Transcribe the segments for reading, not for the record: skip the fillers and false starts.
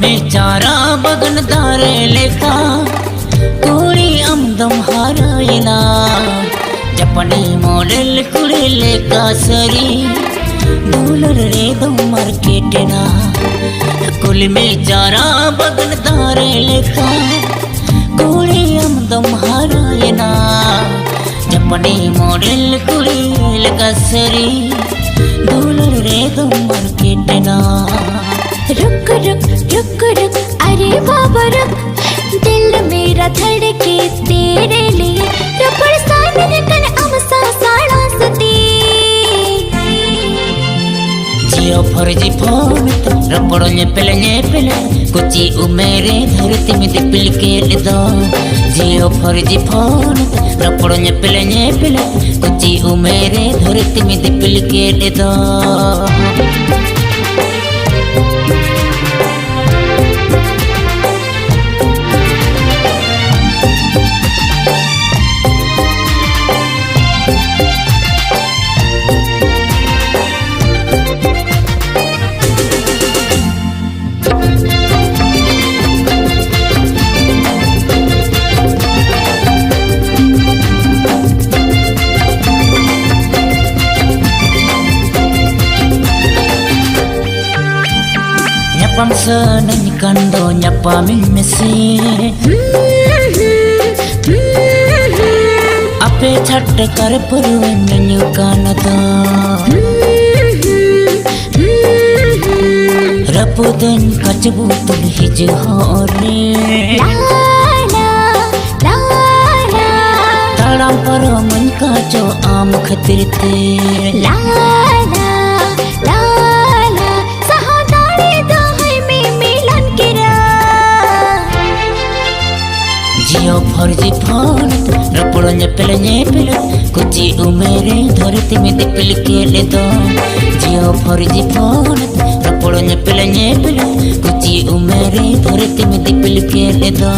में चारा बगन दारे लेका कुड़ी अमदम हारायना जपनी मॉडल कुड़ी लेका सरी डॉलर रे दम मार्केटना कुल में चारा बगन दारे लेका कुड़ी अमदम हारायना जपनी मॉडल कुड़ी लेका सरी डॉलर रे दम मार्केटना। रुक रुक रुक रुक अरे बाबा रुक, दिल मेरा धड़के तेरे लिए रबड़ साने कन अमसा साड़ा सती जियो फर्जी फोन रबड़ ने पले कुची उमेरे धरती में दिपिल के दो जियो फर्जी फोन रबड़ ने पले कुची उमेरे धरती में दिपिल के दो। Pangsa nyanyikan do nyapa mimesi Ape chatte kar puru nyanyikan do Rapuden kacabu tul hij hore Taram paro man kaco am khatirte जियो फर्जी फोन रबड़ ने पले कुची उमेरे धरती में दिपिल के दो जियो फर्जी फोन रबड़ ने पले कुची उमेरे धरती में दिपिल के दो।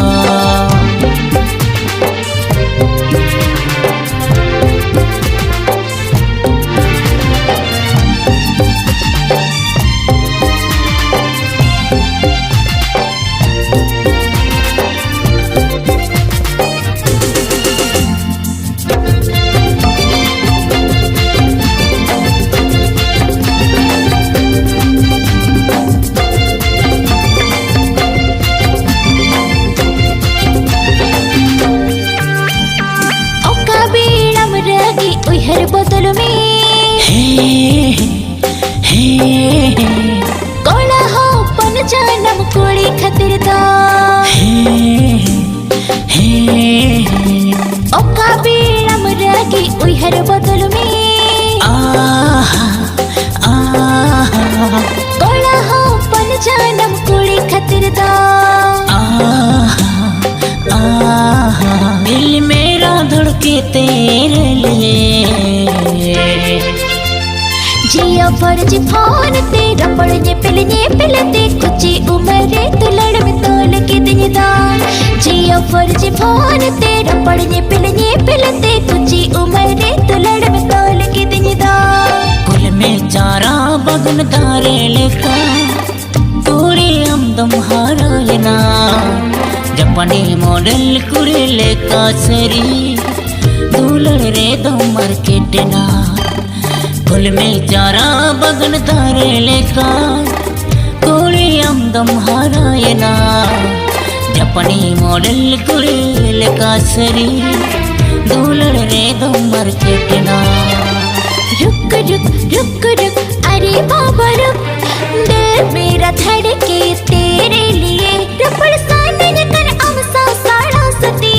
हर बोतल में कोला हो पन जानम कोड़ी खतिर दा ओका बीड़म रगी उई हर बोतल में कोला हो पन जानम कोड़ी खतिर दा दिल मेरा धड़के तेरे लिए जियो फर्जी फोन ते रबड़ ने पिलते कुची उमरे तुलड़ में तोल के दिनदा जियो फर्जी फोन ते रबड़ ने पिलते कुची उमरे तुलड़ में तोल के दिनदा कुल में चारा बगन दारे लेका पूरी अमदम हारायना जपनी मॉडल कुड़ी लेका सरी डॉलर रे दम मार्केटना कुल में चारा बगन दारे लेका कुड़ी अमदम हारायना जपनी मॉडल कुड़ी लेका सरी डॉलर रे दम मार्केटना। रुक रुक रुक रुक अरे बाबा रुक, दिल मेरा धड़के तेरे लिए रबड़ साने कन अमसा साड़ा सती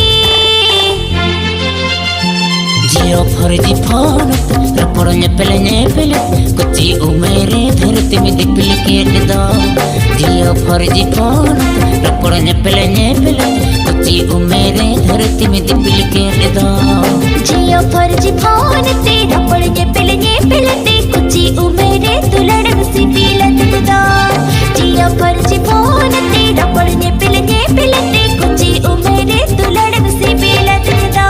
जियो फर्जी फोन रबड़ ने पले कुची उमेरे धरती में दिपिल के दो जियो फर्जी फोन रबड़ ने पले कुची उमेरे धरती में दिपिल के दो जियो फर्जी फोन ते रबड़ ने पले कुची उमेरे तुलड़ में सिपिलत दो जियो फर्जी फोन ते रबड़ ने पले कुची उमेरे तुलड़ में सिपिलत दो।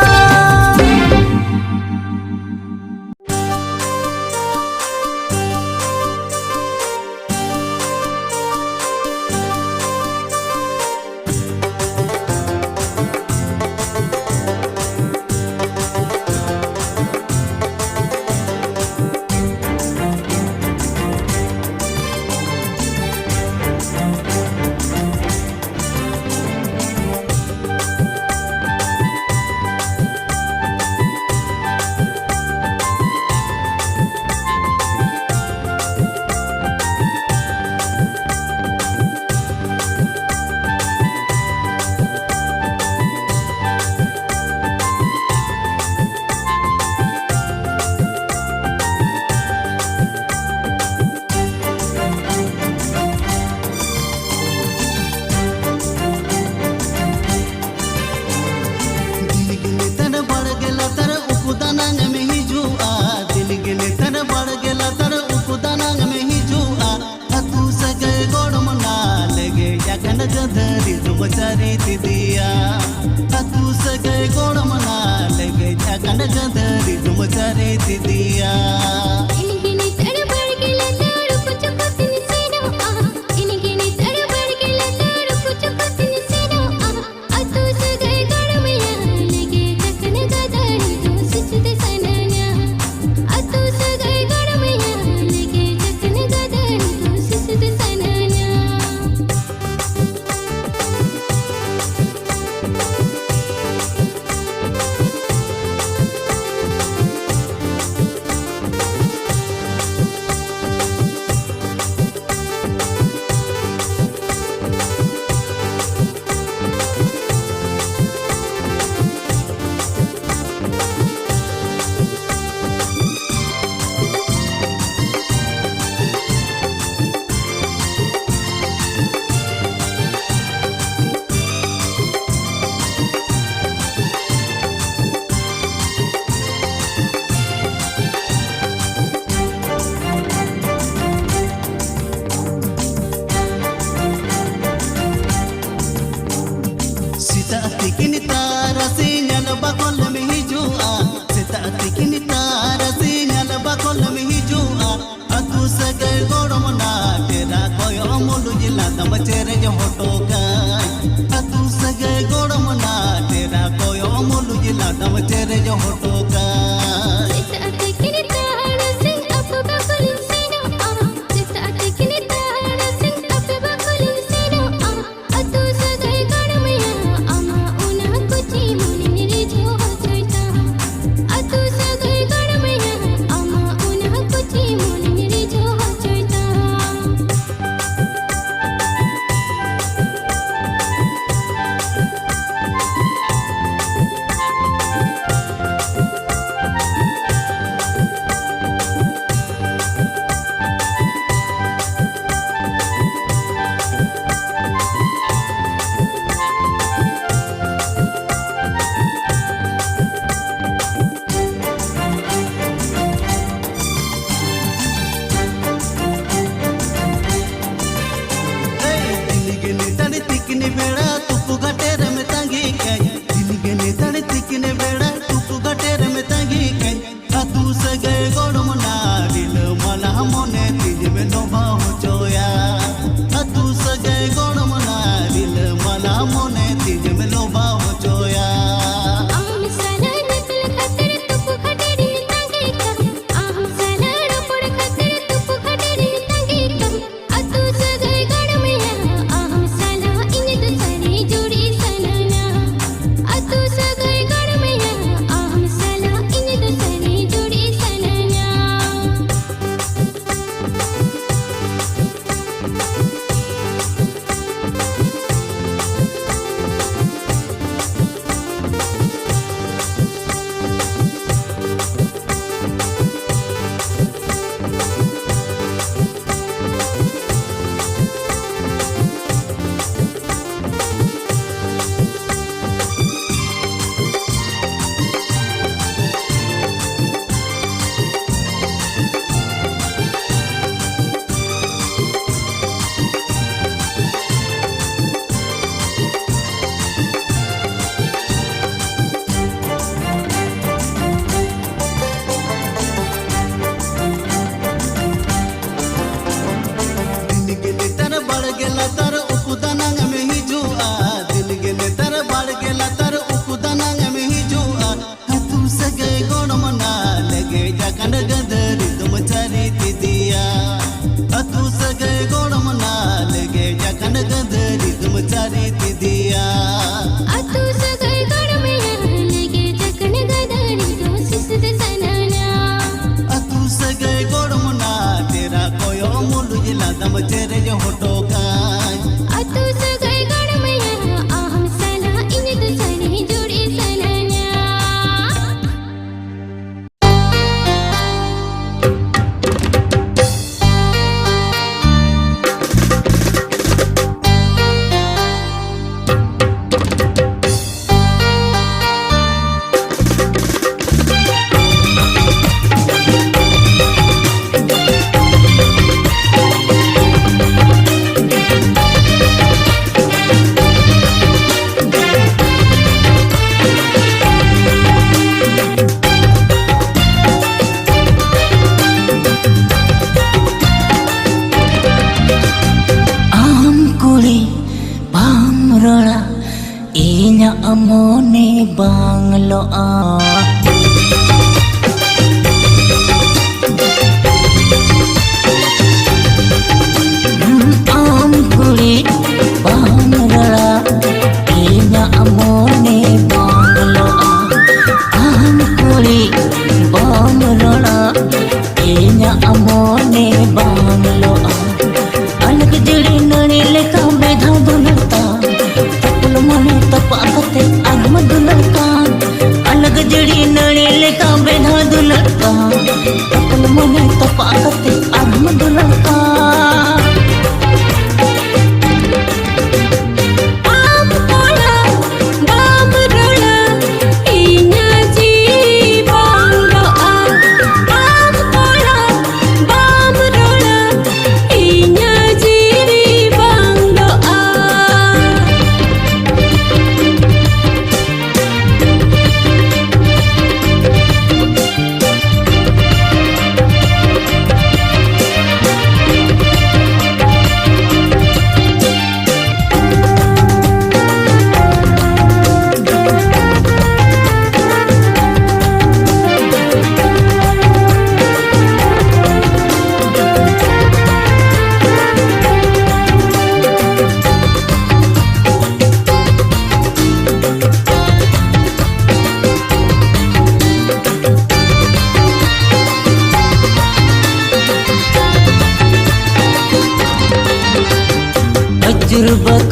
गदरी तुम चारी दिदिया तू सगे गोड़ मना लगे जाकन गदरी तुम चारी दिदिया bam rola inya amone bang loa am kuri bam rola inya amone bang loa am kuri bam rola inya amone bang loa अलग जड़ी नड़ी लेका बेधा दुलता तपल मने तपाकते आगम दुलता अलग जड़ी नड़ी लेका बेधा दुलता तपल मने तपाकते आगम दुलता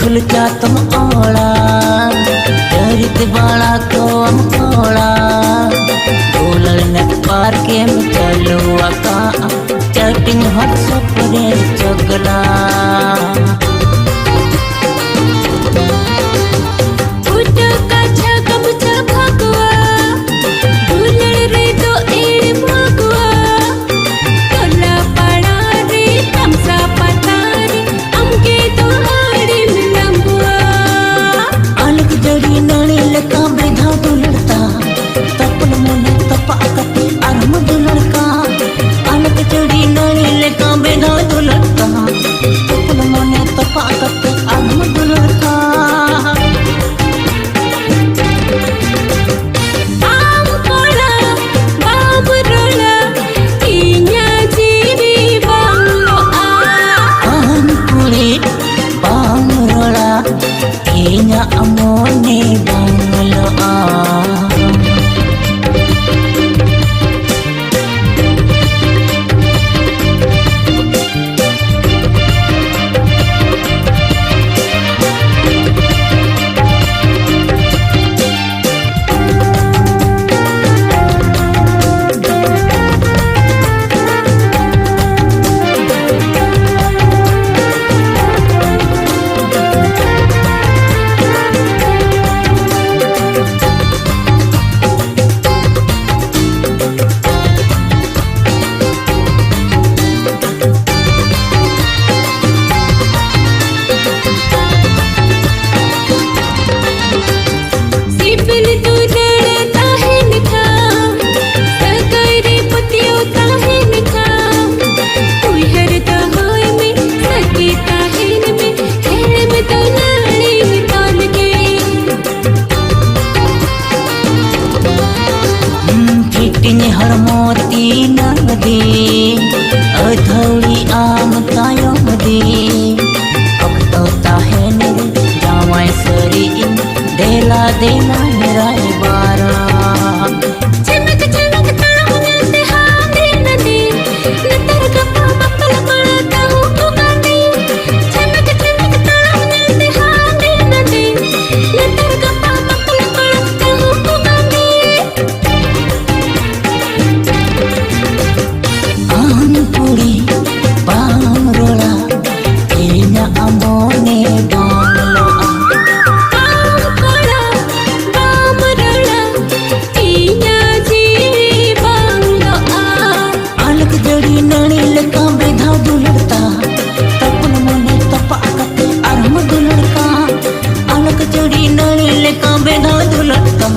खुल जा तुम ओला दरित बाला को हम खोला बोलल न पार के में चलो आका चटिंग हट सपरे चगला amone bangloa हर मोती नदी अधौड़ी आम तायो दी अब तो ताहे निर जावाय सरी देला देला निराय बारा चमक चमक ताऊ नते हांगे नदी नतर कपा मक्कल पड़ता हूँ पुकानी चमक चमक ताऊ नते हांगे नदी नतर कपा मक्कल पड़ता हूँ पुकानी Puri bang rola inya amone bang loa bang rola inya ji bang loa alak jadi nani leka bedha dulta tapun mone tapakate arm dulka alak jadi nani leka bedha dulta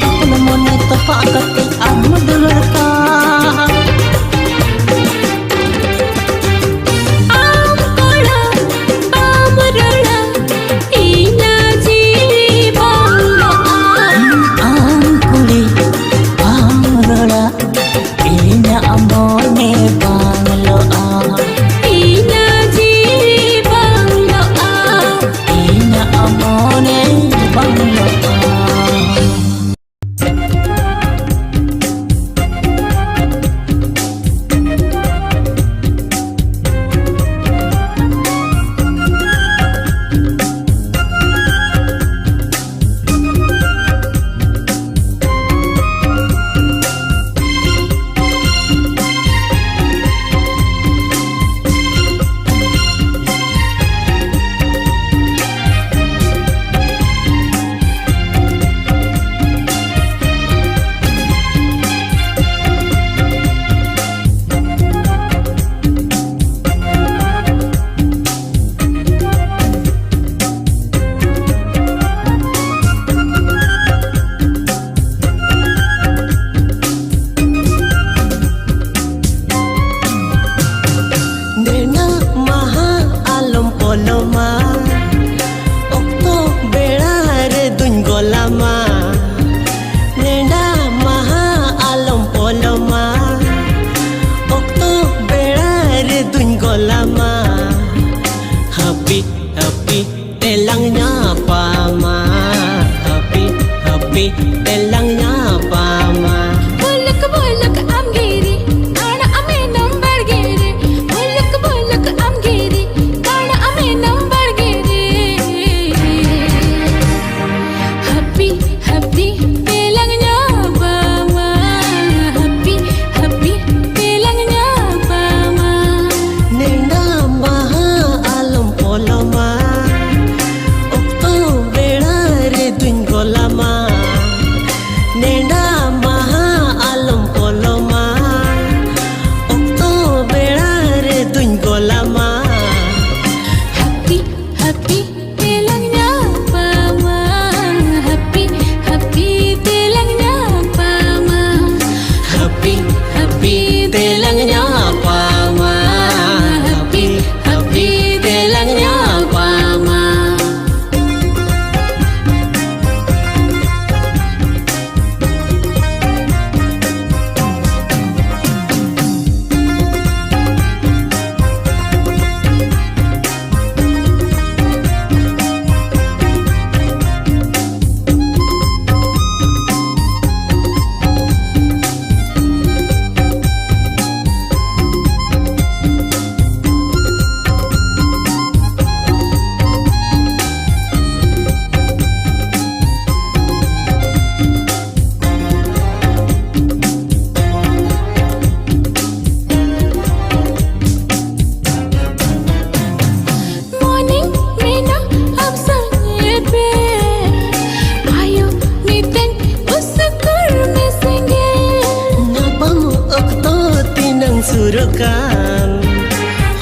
tapun mone tapakate arm dulka telangnya pama happy telangnya pama bolak am giri ana ame number giri bolak am giri ana ame number giri happy telangnya pama happy telangnya pama nenda maha alam polama okto bela re duin golama nenda maha alam polama okto bela re duin golama happy telangnya pama happy telangnya pama happy telangnya pama happy telangnya pama morning mena हम संगे पे आयो नितिन उस घर में संगे Napam okto tinang surukan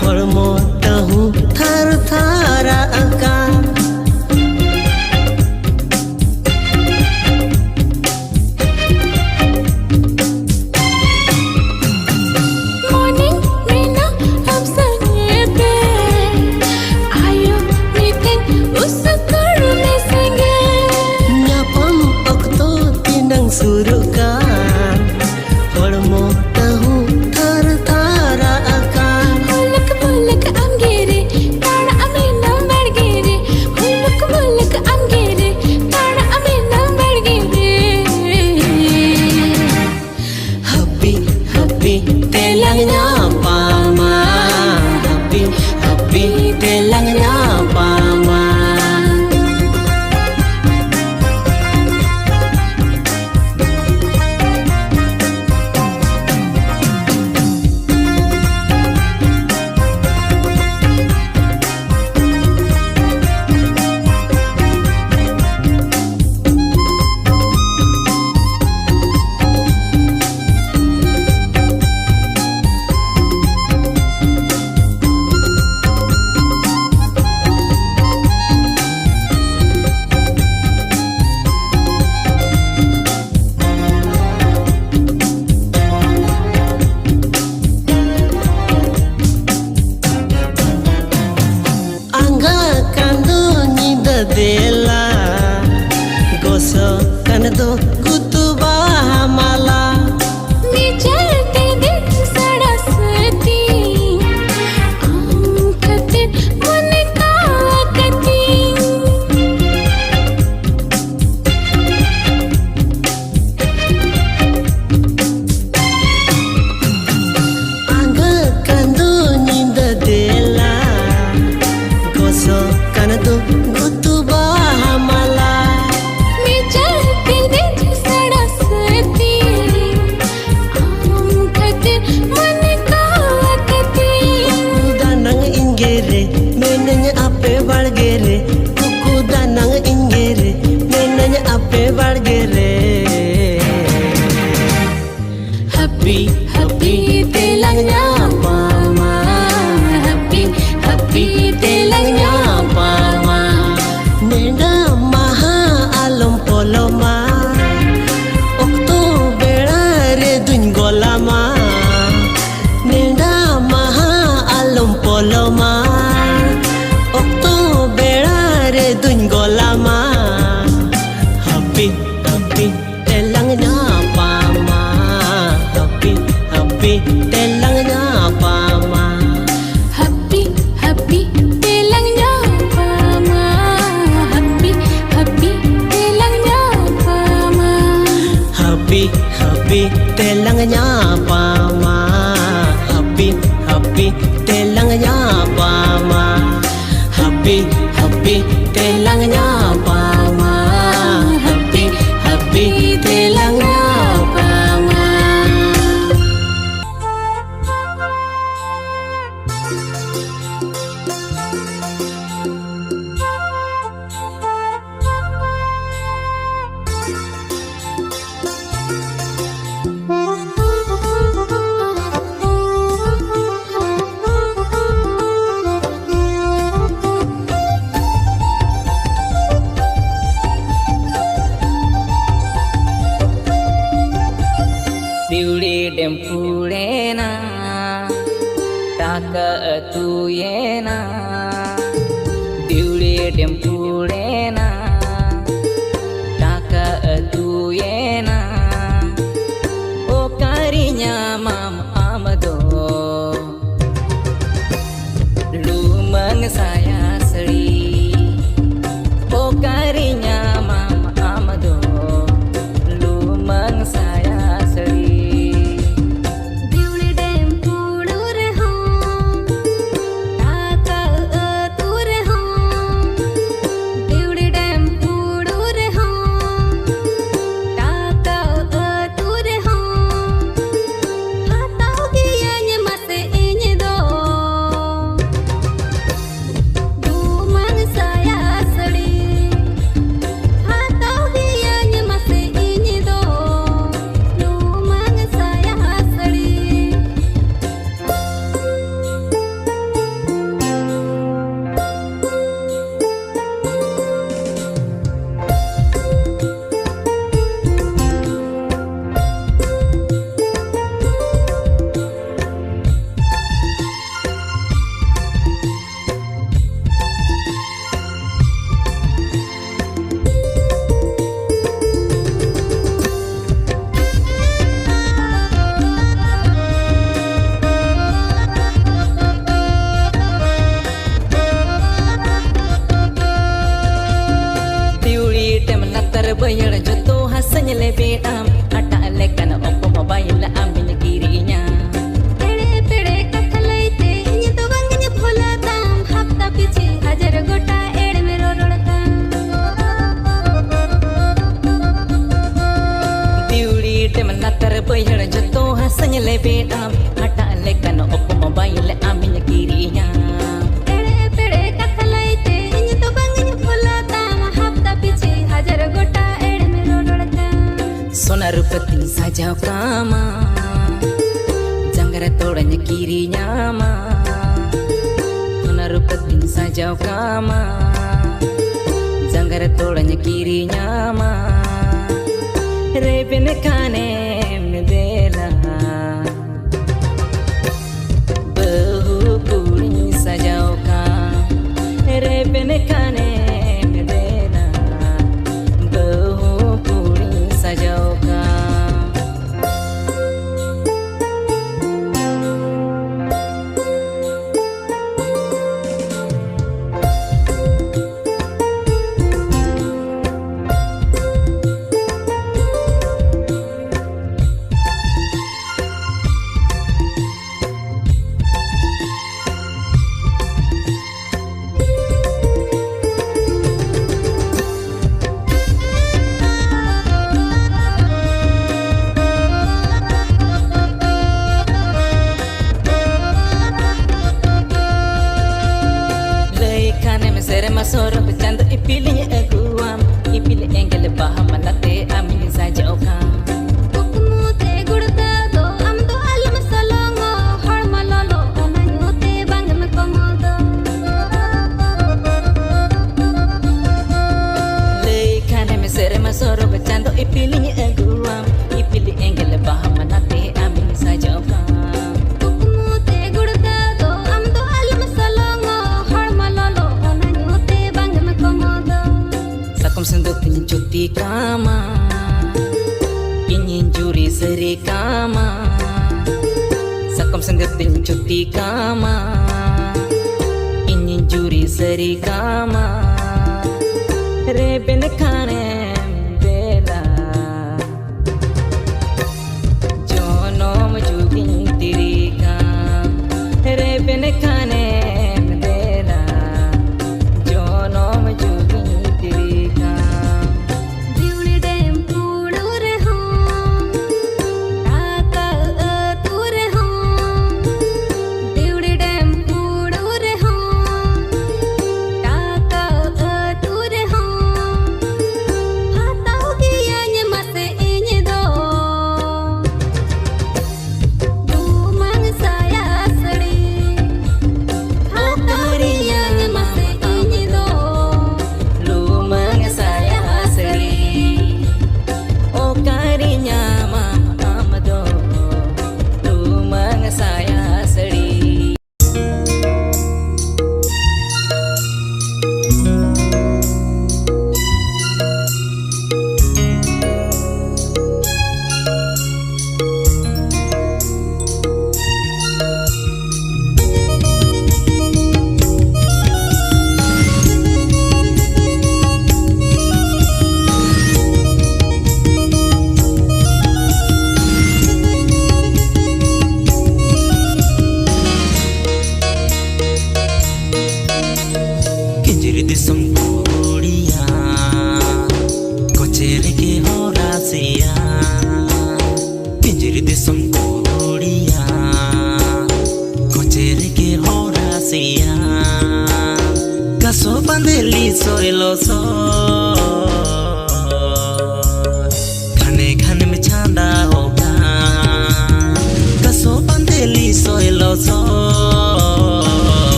hormo tahu thar akan morning mena हम संगे पे आयो नितिन उस घर में संगे Napam okto tinang surukan hormo tahu thar telang nyapama happy happy telang nyapama happy happy telang nyapama happy happy telang nyapama. Diuli dem pulena taka atuyena Diuli dem pulena taka atuyena O karinya mam amado lumang saya seri O karinya mam amado lumang saya seri bayar joto hasanya lebedam ata lekan oppo mobile ambil kirinya pede pede kathalaite inye to bangnya bhola dam hafta piche 1000 gota ed mero rodka diuli tem natar bayar joto hasanya lebedam ata lekan oppo mobile ambil kirinya pede pede kathalaite inye to bangnya bhola dam hafta piche 1000 gota Sona rupati sajau kama Janggara todanya kirinya ma Sona rupati sajau kama Janggara todanya kirinya ma Reben kane medela Bahu kuri sajau kam Reben kane medela Bahu kuri sajau Sorok canda ipilih eguam ipilih engel paham nate amin saja okam ukmute gurda do am do alam salongo harmalalo onanyote bangam komodo lekhane me sere ma sorok canda ipilih eguam ipilih engel paham nate amin saja okam ukmute gurda do am do alam salongo harmalalo Sakum senduk cuti kama Ingin juri seri kama Sakum senduk cuti kama Ingin juri seri kama Reben kane bela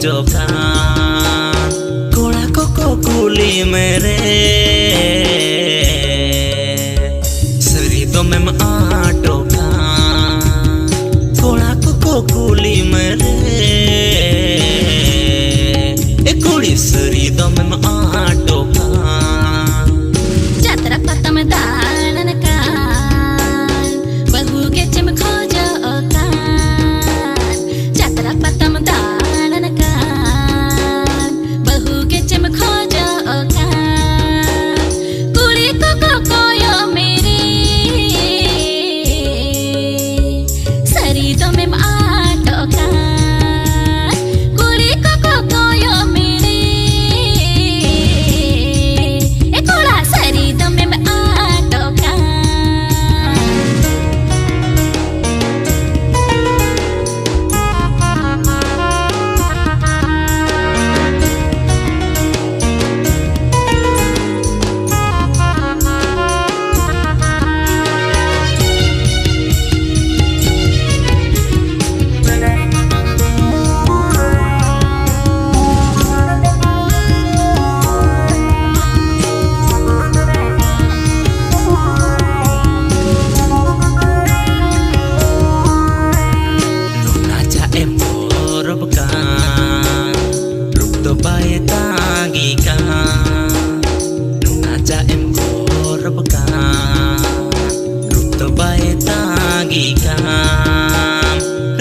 खोजोका कोड़ा को कुली मेरे सरी तो मैं आटोका कोड़ा को कुली मेरे ए कुड़ी सरी तो मैं आटोका जात्रा पता में दालन का बहू के चम खोजो का जात्रा पता में दालन का बहू के चम खोजो का कुड़ी को कोयो मेरी सरी तो में आटो का कुड़ी को कोयो मेरी ए कोड़ा सरी तो में आटो का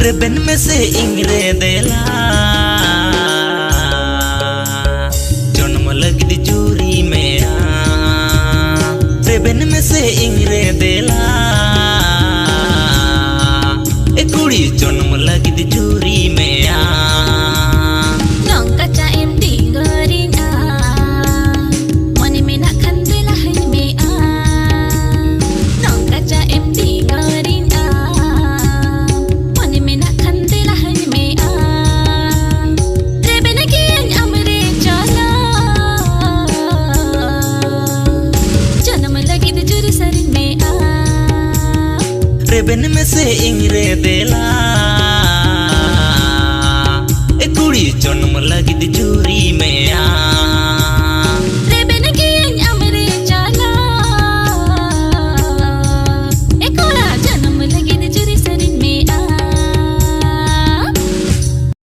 रेबन में से इंगरे देला जन्म लगी चूरी में रेबन में से इंगरे देला ए कुड़ी जन्म लगी चूरी में नौका चाइम tinggalin mani mina kandila hai me नौका चाइम tinggalin mani mina kandila hai me रेबन कियन amre chala जन्म लगी जुरी सरी में रेबन में से इंगरे देला